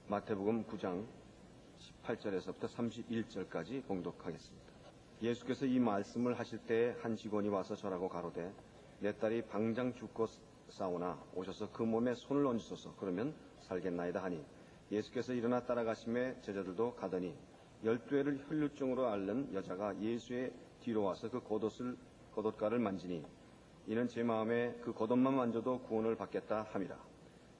마태복음 9장 18절에서부터 31절까지 봉독하겠습니다. 예수께서 이 말씀을 하실 때에 한 직원이 와서 절하고 가로되 내 딸이 방장 죽고 싸우나 오셔서 그 몸에 손을 얹으소서. 그러면 살겠나이다 하니 예수께서 일어나 따라가심에 제자들도 가더니 12회를 혈루증으로 앓는 여자가 예수의 뒤로 와서 그 겉옷가를 만지니 이는 제 마음에 그 겉옷만 만져도 구원을 받겠다 함이라.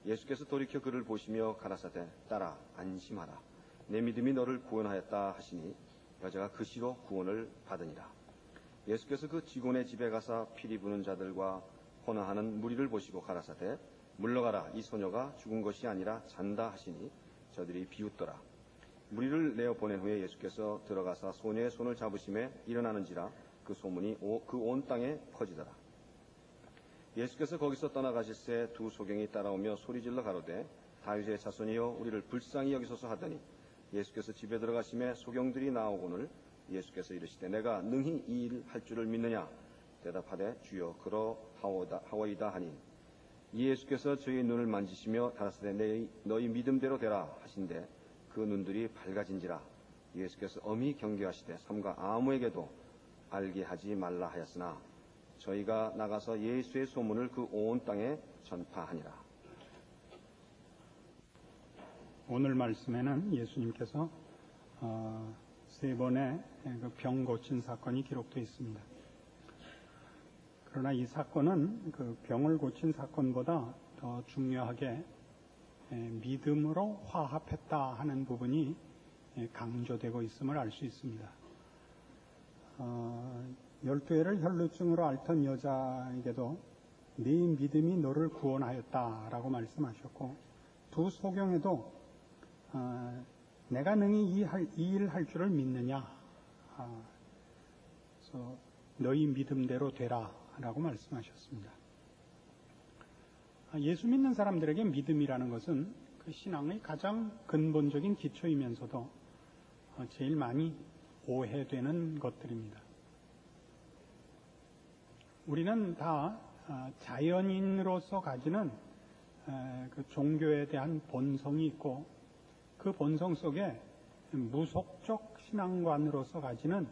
예수께서 돌이켜 그를 보시며 가라사대 딸아 안심하라 내 믿음이 너를 구원하였다 하시니 여자가 그 시로 구원을 받으니라. 예수께서 그 직원의 집에 가사 피리 부는 자들과 혼화하는 무리를 보시고 가라사대 물러가라 이 소녀가 죽은 것이 아니라 잔다 하시니 저들이 비웃더라. 무리를 내어 보낸 후에 예수께서 들어가사 소녀의 손을 잡으심에 일어나는지라 그 소문이 그 온 땅에 퍼지더라. 예수께서 거기서 떠나가실새 두 소경이 따라오며 소리질러 가로되 다윗의 자손이여 우리를 불쌍히 여기소서 하더니 예수께서 집에 들어가심에 소경들이 나오거늘 예수께서 이르시되 내가 능히 이 일 할 줄을 믿느냐 대답하되 주여 그러하오이다 하니 예수께서 저희 눈을 만지시며 가라사대 너희 믿음대로 되라 하신대 그 눈들이 밝아진지라. 예수께서 엄히 경계하시되 삼가 아무에게도 알게 하지 말라 하였으나 저희가 나가서 예수의 소문을 그 온 땅에 전파하니라. 오늘 말씀에는 예수님께서 세 번의 그 병 고친 사건이 기록되어 있습니다. 그러나 이 사건은 그 병을 고친 사건보다 더 중요하게 믿음으로 화합했다 하는 부분이 강조되고 있음을 알 수 있습니다. 12회를 혈루증으로 앓던 여자에게도 네 믿음이 너를 구원하였다라고 말씀하셨고 두 소경에도 내가 능히 이 일 할 줄을 믿느냐 그래서 너희 믿음대로 되라 라고 말씀하셨습니다. 예수 믿는 사람들에게 믿음이라는 것은 그 신앙의 가장 근본적인 기초이면서도 제일 많이 오해되는 것들입니다. 우리는 다 자연인으로서 가지는 그 종교에 대한 본성이 있고 그 본성 속에 무속적 신앙관으로서 가지는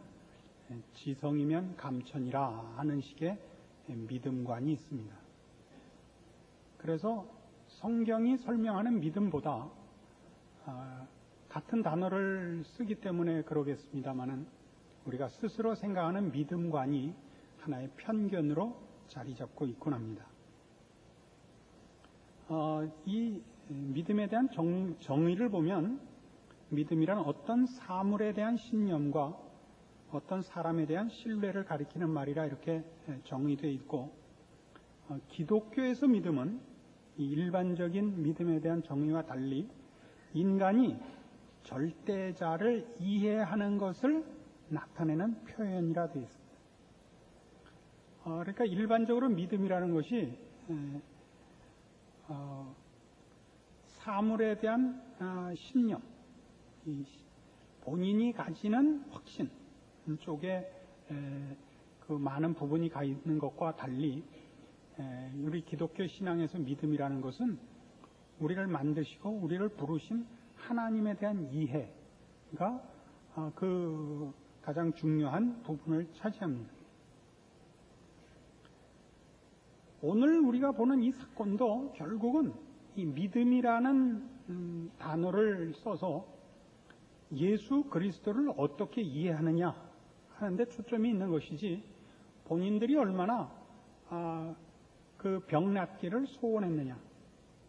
지성이면 감천이라 하는 식의 믿음관이 있습니다. 그래서 성경이 설명하는 믿음보다 같은 단어를 쓰기 때문에 그러겠습니다마는 우리가 스스로 생각하는 믿음관이 하나의 편견으로 자리 잡고 있곤 합니다. 이 믿음에 대한 정의를 보면 믿음이란 어떤 사물에 대한 신념과 어떤 사람에 대한 신뢰를 가리키는 말이라 이렇게 정의되어 있고 기독교에서 믿음은 이 일반적인 믿음에 대한 정의와 달리 인간이 절대자를 이해하는 것을 나타내는 표현이라 되어 있습니다. 그러니까 일반적으로 믿음이라는 것이 사물에 대한 신념, 본인이 가지는 확신 쪽에 그 많은 부분이 가 있는 것과 달리 우리 기독교 신앙에서 믿음이라는 것은 우리를 만드시고 우리를 부르신 하나님에 대한 이해가 그 가장 중요한 부분을 차지합니다. 오늘 우리가 보는 이 사건도 결국은 이 믿음이라는 단어를 써서 예수 그리스도를 어떻게 이해하느냐 하는데 초점이 있는 것이지 본인들이 얼마나 그 병 낫기를 소원했느냐,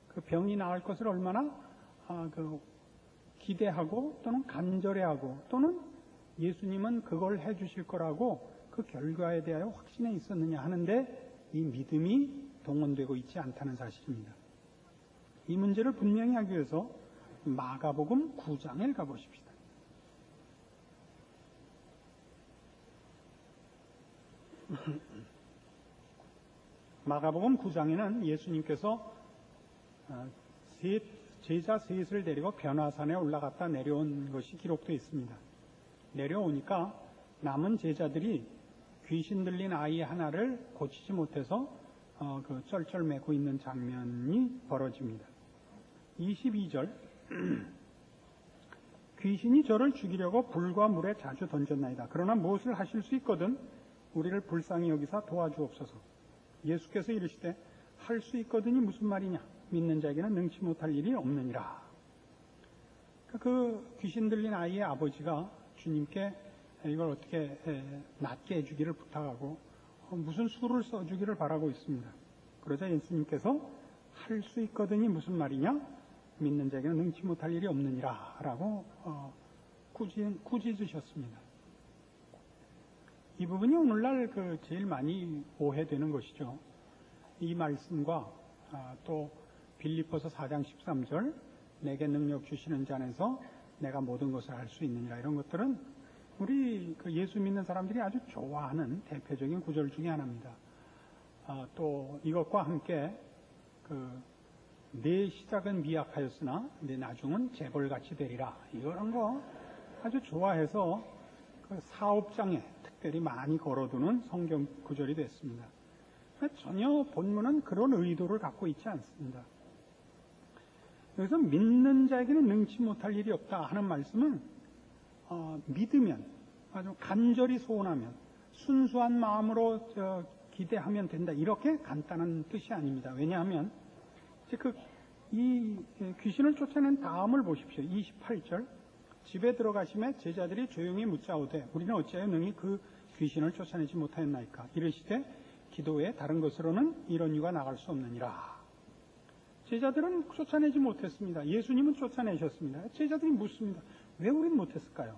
그 병이 나을 것을 얼마나 그 기대하고 또는 간절해하고 또는 예수님은 그걸 해주실 거라고 그 결과에 대하여 확신에 있었느냐 하는데 이 믿음이 동원되고 있지 않다는 사실입니다. 이 문제를 분명히 하기 위해서 마가복음 9장에 가보십시다. 마가복음 9장에는 예수님께서 제자 셋을 데리고 변화산에 올라갔다 내려온 것이 기록되어 있습니다. 내려오니까 남은 제자들이 귀신 들린 아이 하나를 고치지 못해서 그 쩔쩔매고 있는 장면이 벌어집니다. 22절 귀신이 저를 죽이려고 불과 물에 자주 던졌나이다. 그러나 무엇을 하실 수 있거든 우리를 불쌍히 여기사 도와주옵소서. 예수께서 이르시되 할 수 있거든이 무슨 말이냐? 믿는 자에게는 능치 못할 일이 없느니라. 그 귀신 들린 아이의 아버지가 주님께 이걸 어떻게 낫게 해주기를 부탁하고 무슨 수를 써주기를 바라고 있습니다. 그러자 예수님께서 할 수 있거든이 무슨 말이냐? 믿는 자에게는 능치 못할 일이 없느니라 라고 꾸짖으셨습니다. 이 부분이 오늘날 제일 많이 오해되는 것이죠. 이 말씀과 또 빌립보서 4장 13절 내게 능력 주시는 자 안에서 내가 모든 것을 할 수 있느니라, 이런 것들은 우리 예수 믿는 사람들이 아주 좋아하는 대표적인 구절 중에 하나입니다. 또 이것과 함께 내 시작은 미약하였으나 내 나중은 재벌같이 되리라, 이런 거 아주 좋아해서 사업장에 특별히 많이 걸어두는 성경 구절이 됐습니다. 전혀 본문은 그런 의도를 갖고 있지 않습니다. 여기서 믿는 자에게는 능치 못할 일이 없다 하는 말씀은 믿으면, 아주 간절히 소원하면, 순수한 마음으로 기대하면 된다, 이렇게 간단한 뜻이 아닙니다. 왜냐하면 이제 이 귀신을 쫓아낸 다음을 보십시오. 28절 집에 들어가심에 제자들이 조용히 묻자오되 우리는 어찌하여 능히 그 귀신을 쫓아내지 못하였나이까? 이르시되 기도 외에 다른 것으로는 이런 유가 나갈 수 없느니라. 제자들은 쫓아내지 못했습니다. 예수님은 쫓아내셨습니다. 제자들이 묻습니다. 왜 우린 못했을까요?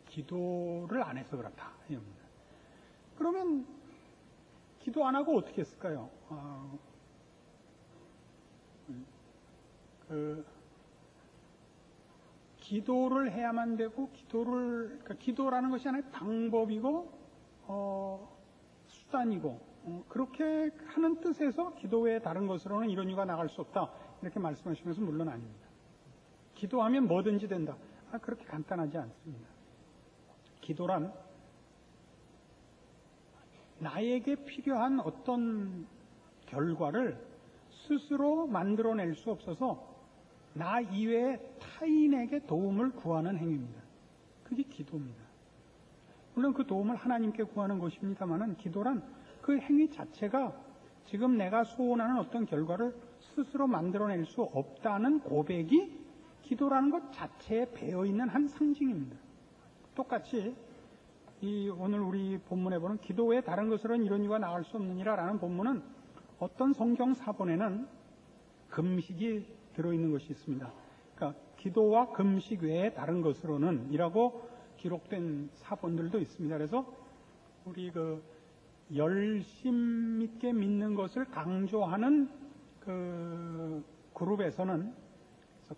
기도를 안 해서 그렇다, 이겁니다. 그러면 기도 안 하고 어떻게 했을까요? 기도를 해야만 되고, 기도라는 것이 하나의 방법이고 수단이고, 그렇게 하는 뜻에서 기도 외에 다른 것으로는 이런 유가 나갈 수 없다, 이렇게 말씀하시면서 물론 아닙니다. 기도하면 뭐든지 된다, 그렇게 간단하지 않습니다. 기도란 나에게 필요한 어떤 결과를 스스로 만들어낼 수 없어서 나 이외에 타인에게 도움을 구하는 행위입니다. 그게 기도입니다. 물론 그 도움을 하나님께 구하는 것입니다만은, 기도란 그 행위 자체가 지금 내가 소원하는 어떤 결과를 스스로 만들어낼 수 없다는 고백이 기도라는 것 자체에 배어있는 한 상징입니다. 똑같이 오늘 우리 본문에 보는 기도 외에 다른 것으로는 이런 유가 나갈 수 없느니라 라는 본문은 어떤 성경 사본에는 금식이 들어있는 것이 있습니다. 그러니까 기도와 금식 외에 다른 것으로는 이라고 기록된 사본들도 있습니다. 그래서 우리 열심 있게 믿는 것을 강조하는 그룹에서는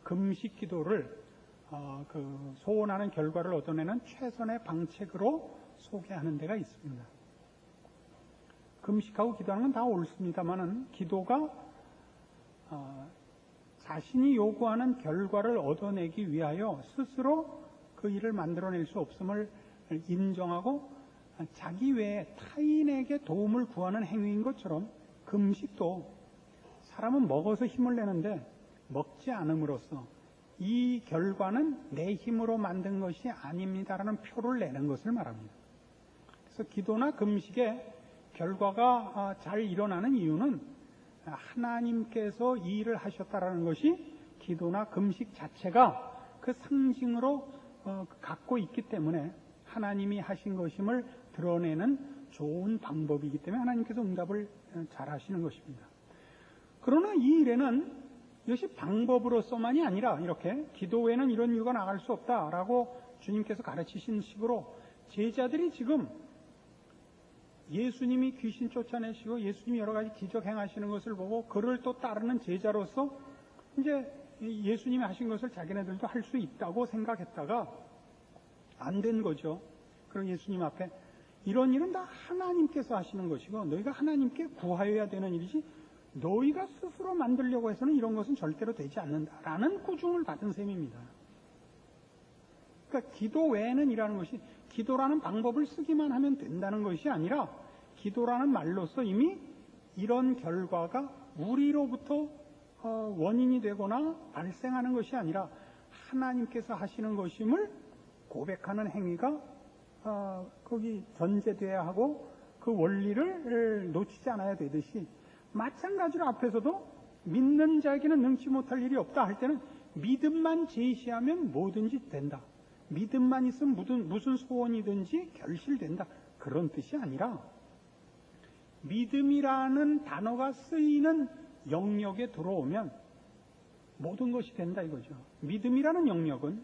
금식 기도를 소원하는 결과를 얻어내는 최선의 방책으로 소개하는 데가 있습니다. 금식하고 기도하는 건 다 옳습니다만은, 기도가 자신이 요구하는 결과를 얻어내기 위하여 스스로 그 일을 만들어낼 수 없음을 인정하고 자기 외에 타인에게 도움을 구하는 행위인 것처럼, 금식도 사람은 먹어서 힘을 내는데 먹지 않음으로써 이 결과는 내 힘으로 만든 것이 아닙니다라는 표를 내는 것을 말합니다. 그래서 기도나 금식의 결과가 잘 일어나는 이유는 하나님께서 이 일을 하셨다라는 것이 기도나 금식 자체가 그 상징으로 갖고 있기 때문에 하나님이 하신 것임을 드러내는 좋은 방법이기 때문에 하나님께서 응답을 잘 하시는 것입니다. 그러나 이 일에는 이것이 방법으로서만이 아니라 이렇게 기도 외에는 이런 이유가 나갈 수 없다라고 주님께서 가르치신 식으로 제자들이 지금 예수님이 귀신 쫓아내시고 예수님이 여러 가지 기적 행하시는 것을 보고 그를 또 따르는 제자로서 이제 예수님이 하신 것을 자기네들도 할 수 있다고 생각했다가 안 된 거죠. 그럼 예수님 앞에 이런 일은 다 하나님께서 하시는 것이고 너희가 하나님께 구하여야 되는 일이지 너희가 스스로 만들려고 해서는 이런 것은 절대로 되지 않는다라는 꾸중을 받은 셈입니다. 그러니까 기도 외에는 이라는 것이 기도라는 방법을 쓰기만 하면 된다는 것이 아니라 기도라는 말로서 이미 이런 결과가 우리로부터 원인이 되거나 발생하는 것이 아니라 하나님께서 하시는 것임을 고백하는 행위가 거기 전제돼야 하고 그 원리를 놓치지 않아야 되듯이, 마찬가지로 앞에서도 믿는 자에게는 능치 못할 일이 없다 할 때는 믿음만 제시하면 뭐든지 된다, 믿음만 있으면 무슨 소원이든지 결실된다, 그런 뜻이 아니라 믿음이라는 단어가 쓰이는 영역에 들어오면 모든 것이 된다 이거죠. 믿음이라는 영역은,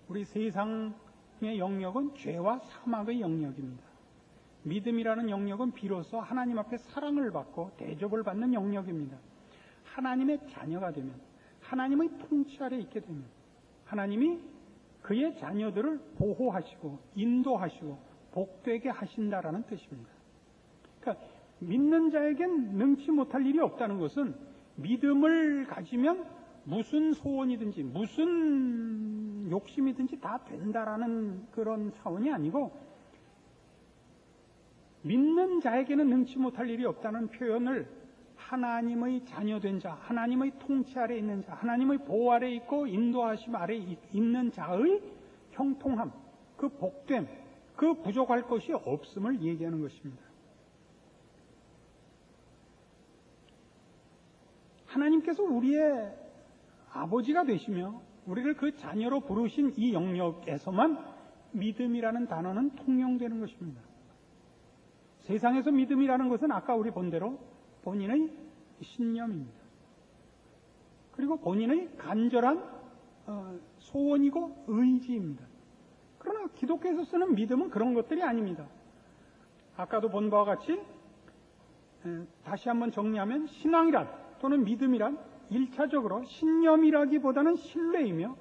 우리 세상의 영역은 죄와 사막의 영역입니다. 믿음이라는 영역은 비로소 하나님 앞에 사랑을 받고 대접을 받는 영역입니다. 하나님의 자녀가 되면, 하나님의 통치 아래 있게 되면 하나님이 그의 자녀들을 보호하시고 인도하시고 복되게 하신다라는 뜻입니다. 그러니까 믿는 자에겐 능치 못할 일이 없다는 것은 믿음을 가지면 무슨 소원이든지 무슨 욕심이든지 다 된다라는 그런 차원이 아니고, 믿는 자에게는 능치 못할 일이 없다는 표현을 하나님의 자녀된 자, 하나님의 통치 아래 있는 자, 하나님의 보호 아래 있고 인도하심 아래 있는 자의 형통함, 그 복됨, 그 부족할 것이 없음을 얘기하는 것입니다. 하나님께서 우리의 아버지가 되시며 우리를 그 자녀로 부르신 이 영역에서만 믿음이라는 단어는 통용되는 것입니다. 세상에서 믿음이라는 것은 아까 우리 본 대로 본인의 신념입니다. 그리고 본인의 간절한 소원이고 의지입니다. 그러나 기독교에서 쓰는 믿음은 그런 것들이 아닙니다. 아까도 본 바와 같이 다시 한번 정리하면, 신앙이란 또는 믿음이란 1차적으로 신념이라기보다는 신뢰이며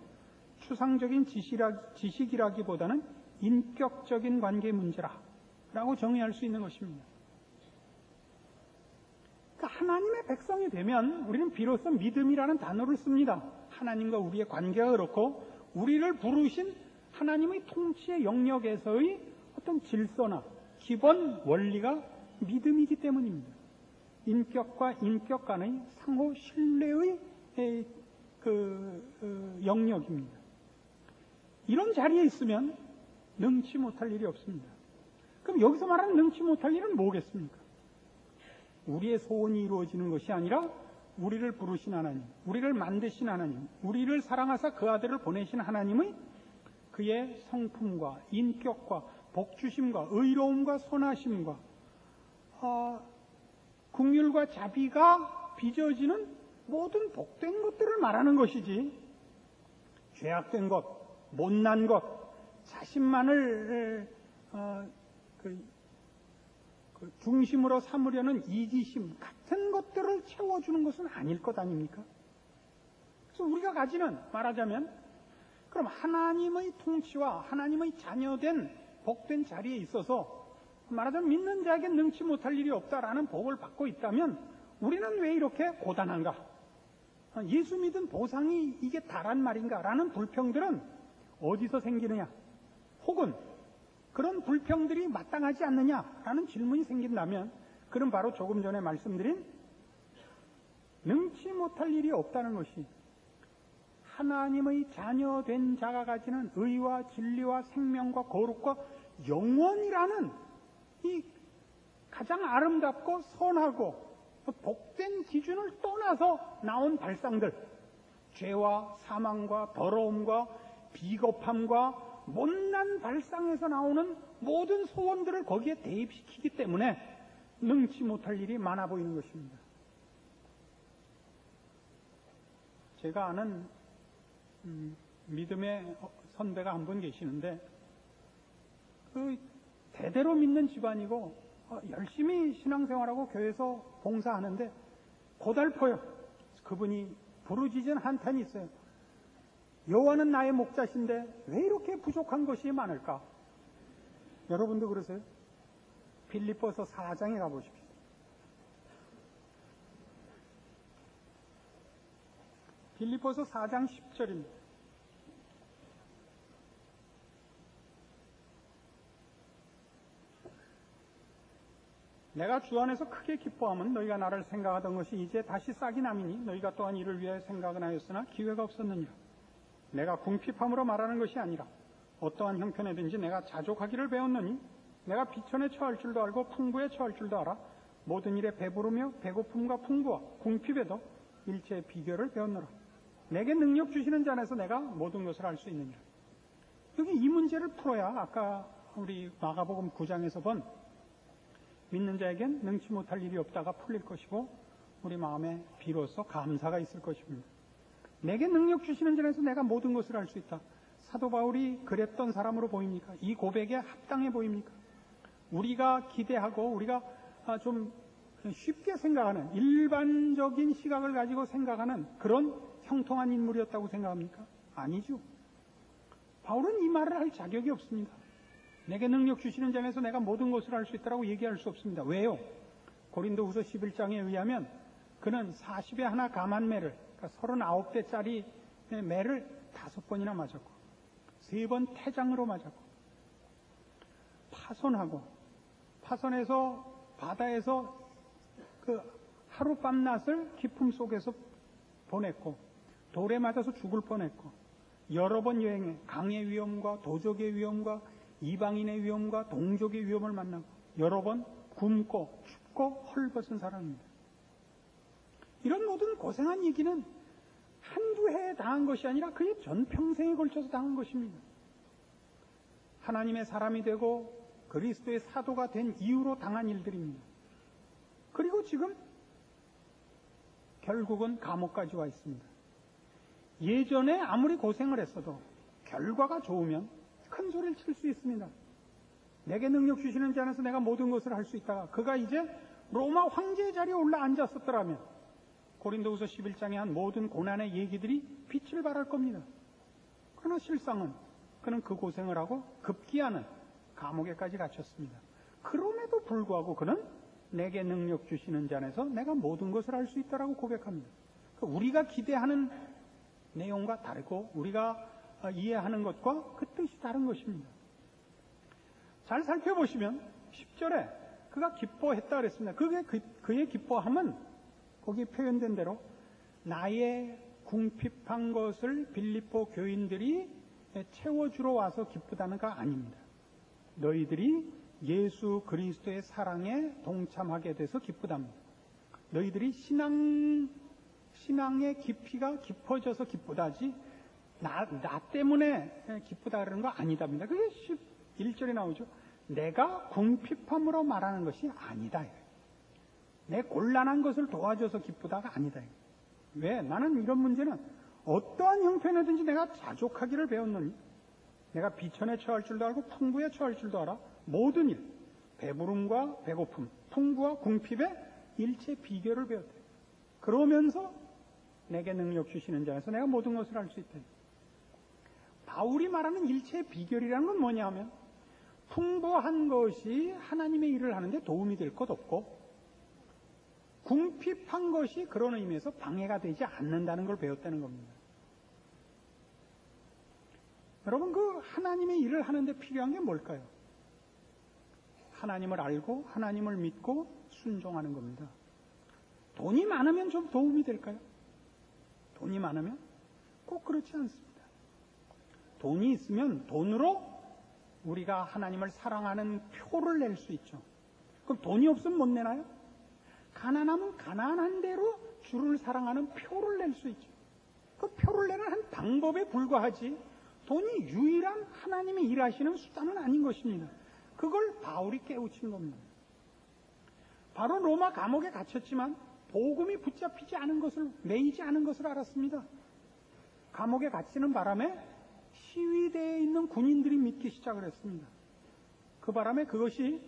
추상적인 지식이라기보다는 인격적인 관계 문제라고 정의할 수 있는 것입니다. 그러니까 하나님의 백성이 되면 우리는 비로소 믿음이라는 단어를 씁니다. 하나님과 우리의 관계가 그렇고 우리를 부르신 하나님의 통치의 영역에서의 어떤 질서나 기본 원리가 믿음이기 때문입니다. 인격과 인격 간의 상호 신뢰의 영역입니다. 이런 자리에 있으면 능치 못할 일이 없습니다. 그럼 여기서 말하는 능치 못할 일은 뭐겠습니까? 우리의 소원이 이루어지는 것이 아니라 우리를 부르신 하나님, 우리를 만드신 하나님, 우리를 사랑하사 그 아들을 보내신 하나님의 그의 성품과 인격과 복주심과 의로움과 선하심과 긍휼과 자비가 빚어지는 모든 복된 것들을 말하는 것이지, 죄악된 것, 못난 것, 자신만을 중심으로 삼으려는 이기심 같은 것들을 채워주는 것은 아닐 것 아닙니까? 그래서 우리가 가지는, 말하자면 그럼 하나님의 통치와 하나님의 자녀된 복된 자리에 있어서 말하자면 믿는 자에게 능치 못할 일이 없다라는 복을 받고 있다면 우리는 왜 이렇게 고단한가? 예수 믿은 보상이 이게 다란 말인가? 라는 불평들은 어디서 생기느냐? 혹은 그런 불평들이 마땅하지 않느냐라는 질문이 생긴다면, 그럼 바로 조금 전에 말씀드린 능치 못할 일이 없다는 것이 하나님의 자녀된 자가 가지는 의와 진리와 생명과 거룩과 영원이라는 이 가장 아름답고 선하고 복된 기준을 떠나서 나온 발상들, 죄와 사망과 더러움과 비겁함과 못난 발상에서 나오는 모든 소원들을 거기에 대입시키기 때문에 능치 못할 일이 많아 보이는 것입니다. 제가 아는 믿음의 선배가 한 분 계시는데, 그 대대로 믿는 집안이고 열심히 신앙생활하고 교회에서 봉사하는데 고달퍼요. 그분이 부르짖은 한탄이 있어요. 여호와는 나의 목자신데 왜 이렇게 부족한 것이 많을까? 여러분도 그러세요? 빌립보서 4장에 가보십시오. 빌립보서 4장 10절입니다. 내가 주 안에서 크게 기뻐하면 너희가 나를 생각하던 것이 이제 다시 싹이 남이니 너희가 또한 이를 위해 생각은 하였으나 기회가 없었느니라. 내가 궁핍함으로 말하는 것이 아니라 어떠한 형편에든지 내가 자족하기를 배웠느니 내가 비천에 처할 줄도 알고 풍부에 처할 줄도 알아 모든 일에 배부르며 배고픔과 풍부와 궁핍에도 일체의 비결을 배웠노라. 내게 능력 주시는 자 안에서 내가 모든 것을 할 수 있느니라. 여기 이 문제를 풀어야 아까 우리 마가복음 9장에서 본 믿는 자에겐 능치 못할 일이 없다가 풀릴 것이고 우리 마음에 비로소 감사가 있을 것입니다. 내게 능력 주시는 자 안에서 내가 모든 것을 할 수 있다. 사도 바울이 그랬던 사람으로 보입니까? 이 고백에 합당해 보입니까? 우리가 기대하고 우리가 좀 쉽게 생각하는 일반적인 시각을 가지고 생각하는 그런 형통한 인물이었다고 생각합니까? 아니죠. 바울은 이 말을 할 자격이 없습니다. 내게 능력 주시는 자 안에서 내가 모든 것을 할 수 있다고 얘기할 수 없습니다. 왜요? 고린도후서 11장에 의하면 그는 40에 하나 감한 매를, 그러니까 39대짜리 매를 5번이나 맞았고 3번 태장으로 맞았고 파손해서 바다에서 그 하룻밤낮을 기품 속에서 보냈고 돌에 맞아서 죽을 뻔했고 여러 번 여행해 강의 위험과 도적의 위험과 이방인의 위험과 동족의 위험을 만나고 여러 번 굶고 춥고 헐벗은 사람입니다. 이런 모든 고생한 얘기는 한두 해에 당한 것이 아니라 그의 전평생에 걸쳐서 당한 것입니다. 하나님의 사람이 되고 그리스도의 사도가 된 이후로 당한 일들입니다. 그리고 지금 결국은 감옥까지 와 있습니다. 예전에 아무리 고생을 했어도 결과가 좋으면 큰 소리를 칠 수 있습니다. 내게 능력 주시는 자 안에서 내가 모든 것을 할 수 있다가 그가 이제 로마 황제의 자리에 올라 앉았었더라면 고린도후서 11장에 한 모든 고난의 얘기들이 빛을 발할 겁니다. 그러나 실상은 그는 그 고생을 하고 급기야는 감옥에까지 갇혔습니다. 그럼에도 불구하고 그는 내게 능력 주시는 자 안에서 내가 모든 것을 할 수 있다라고 고백합니다. 우리가 기대하는 내용과 다르고 우리가 이해하는 것과 그 뜻이 다른 것입니다. 잘 살펴보시면 10절에 그가 기뻐했다 그랬습니다. 그의 기뻐함은 거기에 표현된 대로 나의 궁핍한 것을 빌립보 교인들이 채워주러 와서 기쁘다는가 아닙니다. 너희들이 예수 그리스도의 사랑에 동참하게 돼서 기쁘답니다. 너희들이 신앙의 깊이가 깊어져서 기쁘다지 나 때문에 기쁘다 그러는 거 아니답니다. 그게 11절에 나오죠. 내가 궁핍함으로 말하는 것이 아니다. 내 곤란한 것을 도와줘서 기쁘다가 아니다. 왜? 나는 이런 문제는 어떠한 형편이든지 내가 자족하기를 배웠느니 내가 비천에 처할 줄도 알고 풍부에 처할 줄도 알아. 모든 일, 배부름과 배고픔, 풍부와 궁핍의 일체 비결을 배웠다. 그러면서 내게 능력 주시는 자에서 내가 모든 것을 할 수 있다. 바울이 말하는 일체의 비결이라는 건 뭐냐 하면 풍부한 것이 하나님의 일을 하는데 도움이 될 것 없고 궁핍한 것이 그런 의미에서 방해가 되지 않는다는 걸 배웠다는 겁니다. 여러분, 그 하나님의 일을 하는데 필요한 게 뭘까요? 하나님을 알고 하나님을 믿고 순종하는 겁니다. 돈이 많으면 좀 도움이 될까요? 돈이 많으면? 꼭 그렇지 않습니다. 돈이 있으면 돈으로 우리가 하나님을 사랑하는 표를 낼 수 있죠. 그럼 돈이 없으면 못 내나요? 가난하면 가난한 대로 주를 사랑하는 표를 낼 수 있죠. 그 표를 내는 한 방법에 불과하지 돈이 유일한 하나님이 일하시는 수단은 아닌 것입니다. 그걸 바울이 깨우친 겁니다. 바로 로마 감옥에 갇혔지만 복음이 붙잡히지 않은 것을, 매이지 않은 것을 알았습니다. 감옥에 갇히는 바람에 시위대에 있는 군인들이 믿기 시작을 했습니다. 그 바람에 그것이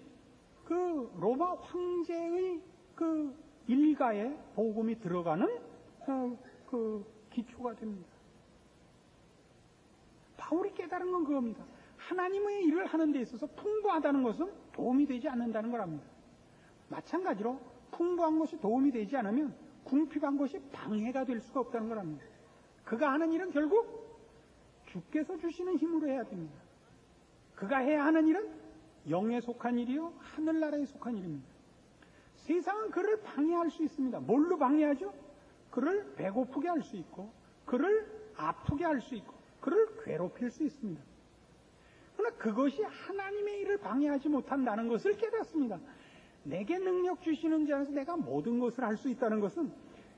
그 로마 황제의 그 일가에 복음이 들어가는 그 기초가 됩니다. 바울이 깨달은 건 그겁니다. 하나님의 일을 하는 데 있어서 풍부하다는 것은 도움이 되지 않는다는 걸 압니다. 마찬가지로 풍부한 것이 도움이 되지 않으면 궁핍한 것이 방해가 될 수가 없다는 걸 압니다. 그가 하는 일은 결국 주께서 주시는 힘으로 해야 됩니다. 그가 해야 하는 일은 영에 속한 일이요 하늘나라에 속한 일입니다. 세상은 그를 방해할 수 있습니다. 뭘로 방해하죠? 그를 배고프게 할 수 있고, 그를 아프게 할 수 있고, 그를 괴롭힐 수 있습니다. 그러나 그것이 하나님의 일을 방해하지 못한다는 것을 깨닫습니다. 내게 능력 주시는 자 안에서 내가 모든 것을 할 수 있다는 것은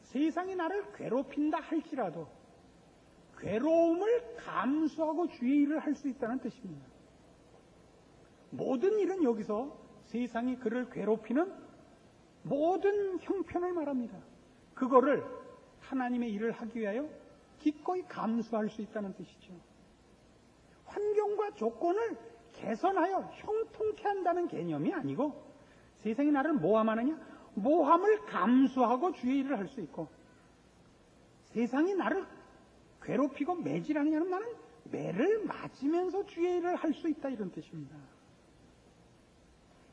세상이 나를 괴롭힌다 할지라도 괴로움을 감수하고 주의 일을 할 수 있다는 뜻입니다. 모든 일은 여기서 세상이 그를 괴롭히는 모든 형편을 말합니다. 그거를 하나님의 일을 하기 위하여 기꺼이 감수할 수 있다는 뜻이죠. 환경과 조건을 개선하여 형통케 한다는 개념이 아니고 세상이 나를 모함하느냐? 모함을 감수하고 주의 일을 할 수 있고 세상이 나를 괴롭히고 매질하느냐는 나는 매를 맞으면서 주의 일을 할 수 있다 이런 뜻입니다.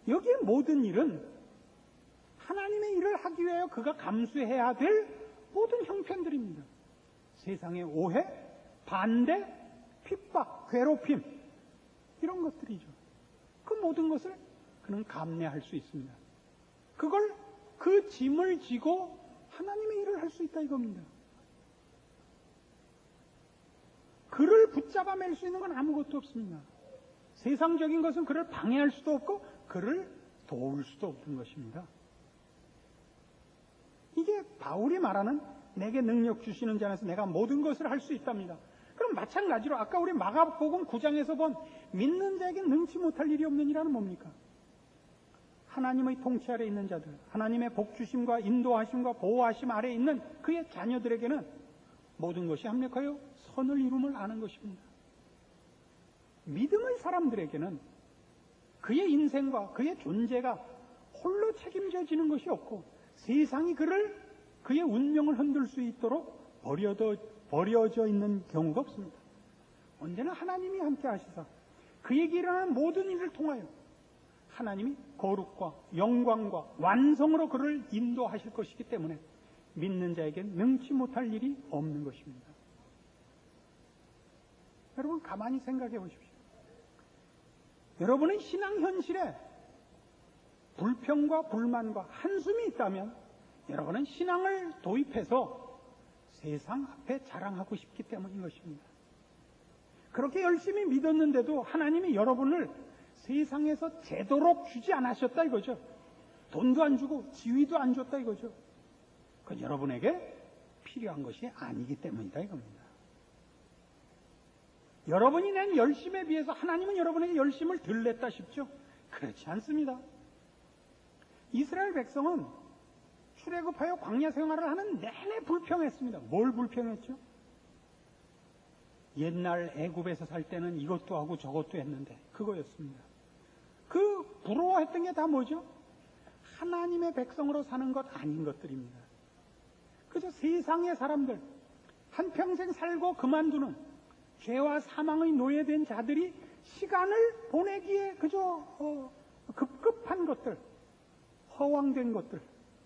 여기에 모든 일은 하나님의 일을 하기 위하여 그가 감수해야 될 모든 형편들입니다. 세상의 오해, 반대, 핍박, 괴롭힘 이런 것들이죠. 그 모든 것을 그는 감내할 수 있습니다. 그걸 그 짐을 지고 하나님의 일을 할 수 있다 이겁니다. 그를 붙잡아 맬 수 있는 건 아무것도 없습니다. 세상적인 것은 그를 방해할 수도 없고 그를 도울 수도 없는 것입니다. 이게 바울이 말하는 내게 능력 주시는 자 안에서 내가 모든 것을 할 수 있답니다. 그럼 마찬가지로 아까 우리 마가복음 9장에서 본 믿는 자에게 능치 못할 일이 없는 이라는 뭡니까? 하나님의 통치 아래 있는 자들, 하나님의 복주심과 인도하심과 보호하심 아래 있는 그의 자녀들에게는 모든 것이 합력하여 선을 이룸을 아는 것입니다. 믿음의 사람들에게는 그의 인생과 그의 존재가 홀로 책임져지는 것이 없고 세상이 그의 운명을 흔들 수 있도록 버려져 있는 경우가 없습니다. 언제나 하나님이 함께 하시사 그에게 일어나는 모든 일을 통하여 하나님이 거룩과 영광과 완성으로 그를 인도하실 것이기 때문에 믿는 자에게 능치 못할 일이 없는 것입니다. 여러분 가만히 생각해 보십시오. 여러분의 신앙 현실에 불평과 불만과 한숨이 있다면 여러분은 신앙을 도입해서 세상 앞에 자랑하고 싶기 때문인 것입니다. 그렇게 열심히 믿었는데도 하나님이 여러분을 세상에서 되도록 주지 않으셨다 이거죠. 돈도 안 주고 지위도 안 줬다 이거죠. 그건 여러분에게 필요한 것이 아니기 때문이다 이겁니다. 여러분이 낸 열심에 비해서 하나님은 여러분에게 열심을 덜 냈다 싶죠? 그렇지 않습니다. 이스라엘 백성은 출애굽하여 광야 생활을 하는 내내 불평했습니다. 뭘 불평했죠? 옛날 애굽에서 살 때는 이것도 하고 저것도 했는데 그거였습니다. 그 부러워했던 게 다 뭐죠? 하나님의 백성으로 사는 것 아닌 것들입니다. 그저 세상의 사람들, 한평생 살고 그만두는 죄와 사망의 노예된 자들이 시간을 보내기에 그저 급급한 것들, 허황된 것들,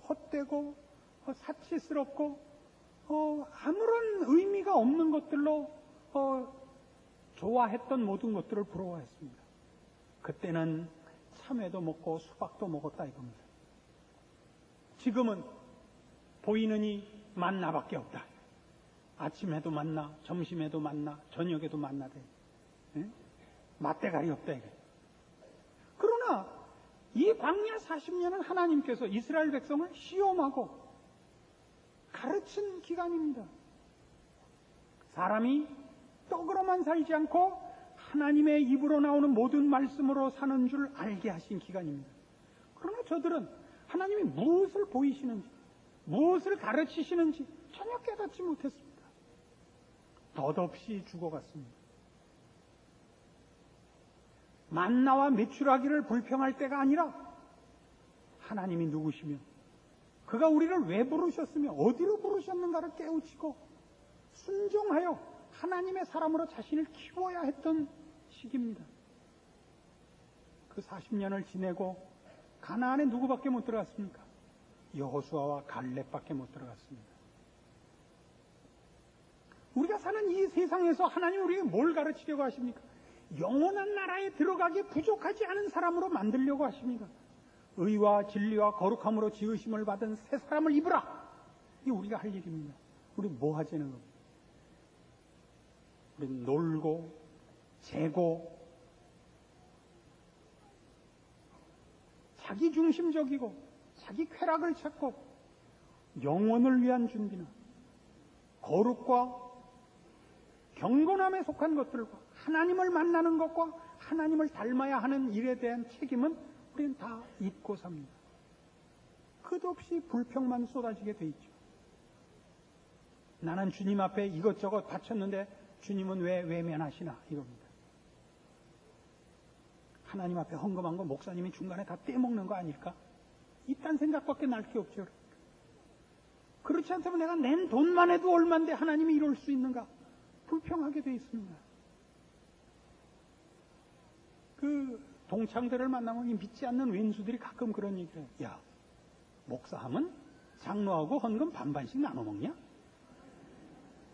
헛되고 사치스럽고 아무런 의미가 없는 것들로 좋아했던 모든 것들을 부러워했습니다. 그때는 참외도 먹고 수박도 먹었다 이겁니다. 지금은 보이느니 만나밖에 없다. 아침에도 만나, 점심에도 만나, 저녁에도 만나대. 맛대가리 없다 이게. 그러나 이 광야 40년은 하나님께서 이스라엘 백성을 시험하고 가르친 기간입니다. 사람이 떡으로만 살지 않고 하나님의 입으로 나오는 모든 말씀으로 사는 줄 알게 하신 기간입니다. 그러나 저들은 하나님이 무엇을 보이시는지, 무엇을 가르치시는지 전혀 깨닫지 못했습니다. 덧없이 죽어갔습니다. 만나와 메추라기를 불평할 때가 아니라 하나님이 누구시며 그가 우리를 왜 부르셨으며 어디로 부르셨는가를 깨우치고 순종하여 하나님의 사람으로 자신을 키워야 했던 시기입니다. 그 40년을 지내고 가나안에 누구밖에 못 들어갔습니까? 여호수아와 갈렙밖에 못 들어갔습니다. 우리가 사는 이 세상에서 하나님 우리에게 뭘 가르치려고 하십니까? 영원한 나라에 들어가기에 부족하지 않은 사람으로 만들려고 하십니다. 의와 진리와 거룩함으로 지으심을 받은 새 사람을 입으라. 이게 우리가 할 일입니다. 우리 뭐 하자는 겁니다. 우리 놀고 재고 자기 중심적이고 자기 쾌락을 찾고 영원을 위한 준비는 거룩과 경건함에 속한 것들과 하나님을 만나는 것과 하나님을 닮아야 하는 일에 대한 책임은 우리는 다 잊고 삽니다. 끝없이 불평만 쏟아지게 돼 있죠. 나는 주님 앞에 이것저것 바쳤는데 주님은 왜 외면하시나 이겁니다. 하나님 앞에 헌금한 거 목사님이 중간에 다 떼먹는 거 아닐까? 이딴 생각밖에 날 게 없죠. 그렇지 않다면 내가 낸 돈만 해도 얼만데 하나님이 이럴 수 있는가? 불평하게 돼 있습니다. 그 동창들을 만나면 믿지 않는 왼수들이 가끔 그런 얘기를 해요. 야, 목사하면 장로하고 헌금 반반씩 나눠 먹냐?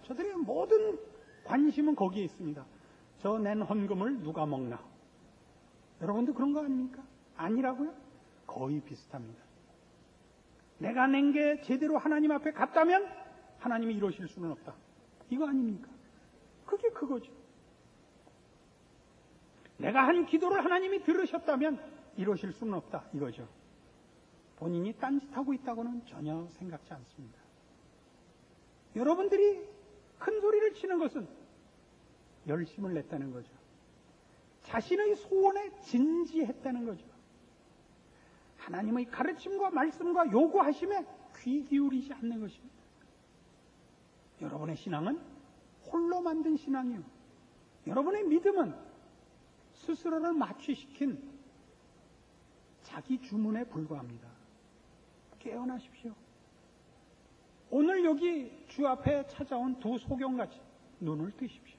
저들의 모든 관심은 거기에 있습니다. 저 낸 헌금을 누가 먹나? 여러분도 그런 거 아닙니까? 아니라고요? 거의 비슷합니다. 내가 낸 게 제대로 하나님 앞에 갔다면 하나님이 이러실 수는 없다. 이거 아닙니까? 그게 그거죠. 내가 한 기도를 하나님이 들으셨다면 이러실 수는 없다. 이거죠. 본인이 딴짓하고 있다고는 전혀 생각지 않습니다. 여러분들이 큰 소리를 치는 것은 열심을 냈다는 거죠. 자신의 소원에 진지했다는 거죠. 하나님의 가르침과 말씀과 요구하심에 귀 기울이지 않는 것입니다. 여러분의 신앙은 홀로 만든 신앙이요. 여러분의 믿음은 스스로를 마취시킨 자기 주문에 불과합니다. 깨어나십시오. 오늘 여기 주 앞에 찾아온 두 소경같이 눈을 뜨십시오.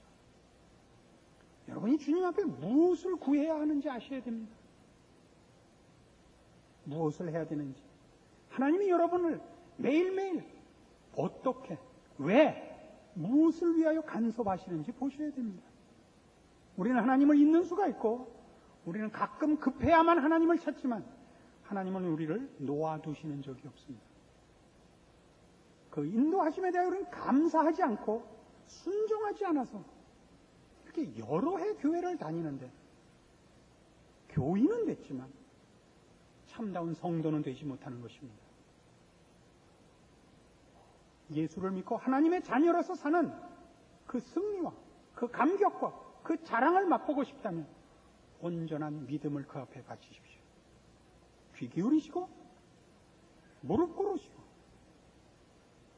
여러분이 주님 앞에 무엇을 구해야 하는지 아셔야 됩니다. 무엇을 해야 되는지. 하나님이 여러분을 매일매일 어떻게, 왜, 무엇을 위하여 간섭하시는지 보셔야 됩니다. 우리는 하나님을 잊는 수가 있고 우리는 가끔 급해야만 하나님을 찾지만 하나님은 우리를 놓아두시는 적이 없습니다. 그 인도하심에 대하여 우리는 감사하지 않고 순종하지 않아서 이렇게 여러 해 교회를 다니는데 교인은 됐지만 참다운 성도는 되지 못하는 것입니다. 예수를 믿고 하나님의 자녀로서 사는 그 승리와 그 감격과 그 자랑을 맛보고 싶다면 온전한 믿음을 그 앞에 바치십시오. 귀 기울이시고 무릎 꿇으시고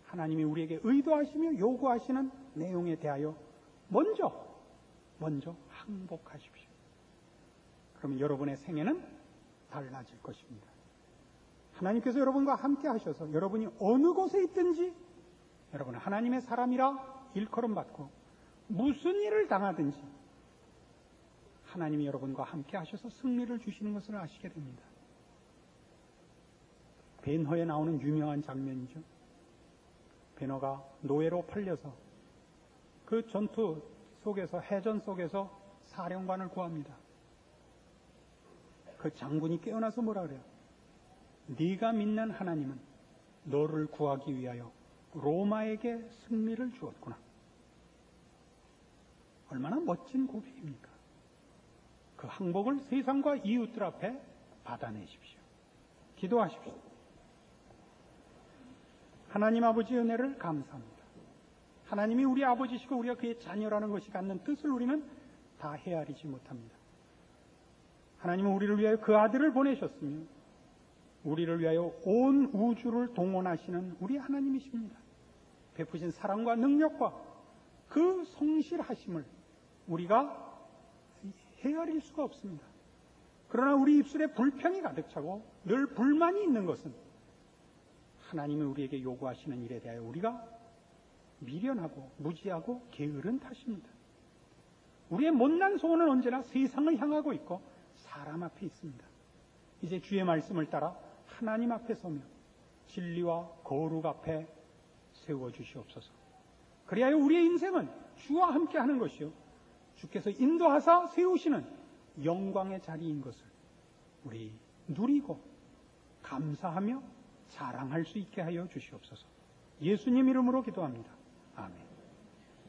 하나님이 우리에게 의도하시며 요구하시는 내용에 대하여 먼저 항복하십시오. 그러면 여러분의 생애는 달라질 것입니다. 하나님께서 여러분과 함께 하셔서 여러분이 어느 곳에 있든지 여러분은 하나님의 사람이라 일컬음 받고 무슨 일을 당하든지 하나님이 여러분과 함께 하셔서 승리를 주시는 것을 아시게 됩니다. 벤허에 나오는 유명한 장면이죠. 벤허가 노예로 팔려서 그 전투 속에서, 해전 속에서 사령관을 구합니다. 그 장군이 깨어나서 뭐라 그래요? 네가 믿는 하나님은 너를 구하기 위하여 로마에게 승리를 주었구나. 얼마나 멋진 고백입니까? 그 항복을 세상과 이웃들 앞에 받아내십시오. 기도하십시오. 하나님 아버지의 은혜를 감사합니다. 하나님이 우리 아버지시고 우리가 그의 자녀라는 것이 갖는 뜻을 우리는 다 헤아리지 못합니다. 하나님은 우리를 위하여 그 아들을 보내셨으며 우리를 위하여 온 우주를 동원하시는 우리 하나님이십니다. 베푸신 사랑과 능력과 그 성실하심을 우리가 헤아릴 수가 없습니다. 그러나 우리 입술에 불평이 가득 차고 늘 불만이 있는 것은 하나님이 우리에게 요구하시는 일에 대하여 우리가 미련하고 무지하고 게으른 탓입니다. 우리의 못난 소원은 언제나 세상을 향하고 있고 사람 앞에 있습니다. 이제 주의 말씀을 따라 하나님 앞에 서며 진리와 거룩 앞에 세워주시옵소서. 그리하여 우리의 인생은 주와 함께 하는 것이요 주께서 인도하사 세우시는 영광의 자리인 것을 우리 누리고 감사하며 자랑할 수 있게 하여 주시옵소서. 예수님 이름으로 기도합니다. 아멘.